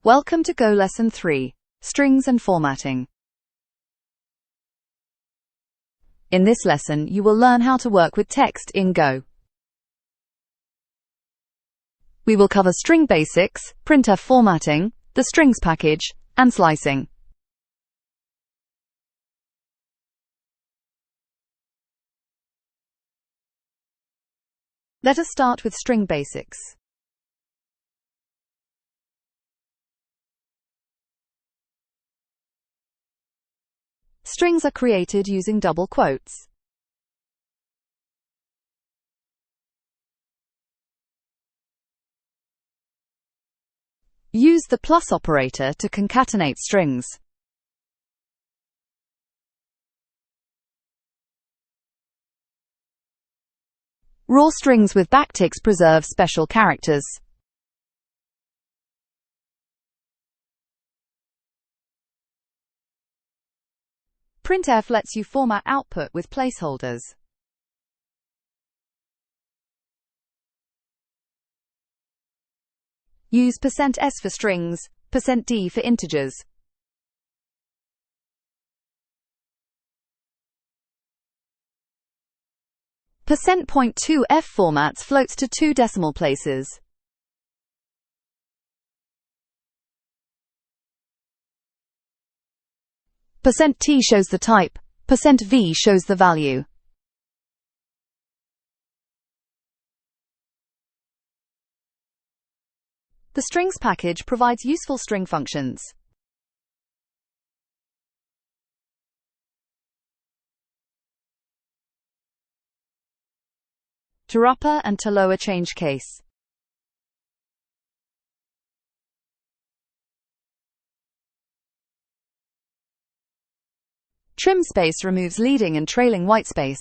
Welcome to Go Lesson 3, Strings and Formatting. In this lesson, you will learn how to work with text in Go. We will cover string basics, Printf formatting, the strings package, and slicing. Let us start with string basics. Strings are created using double quotes. Use the plus operator to concatenate strings. Raw strings with backticks preserve special characters. Printf lets you format output with placeholders. Use %s for strings, %d for integers. %.2f formats floats to 2 decimal places. %t shows the type, %v shows the value. The strings package provides useful string functions. ToUpper and ToLower change case. TrimSpace removes leading and trailing whitespace.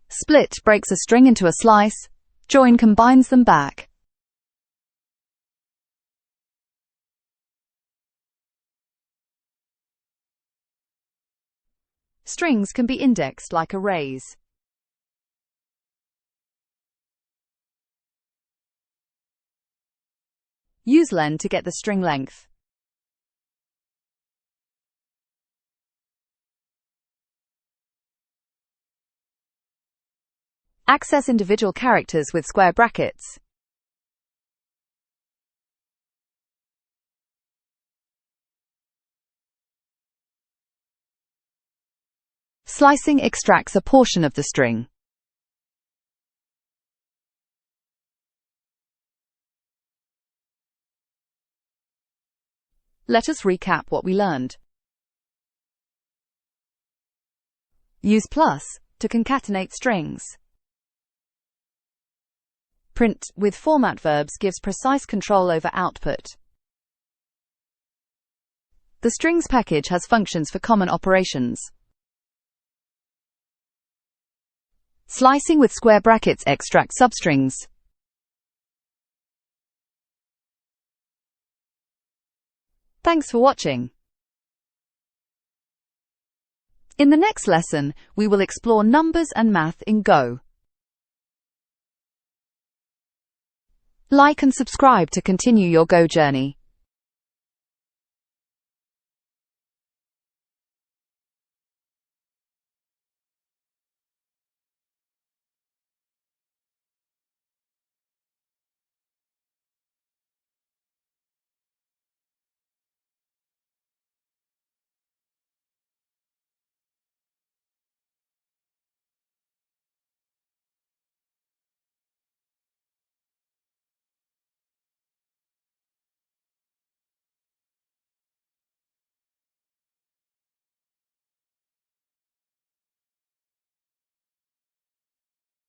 Split breaks a string into a slice. Join combines them back. Strings can be indexed like arrays. Use len to get the string length. Access individual characters with square brackets. Slicing extracts a portion of the string. Let us recap what we learned. Use plus to concatenate strings. Print with format verbs gives precise control over output. The strings package has functions for common operations. Slicing with square brackets extracts substrings. Thanks for watching. In the next lesson, we will explore numbers and math in Go. Like and subscribe to continue your Go journey.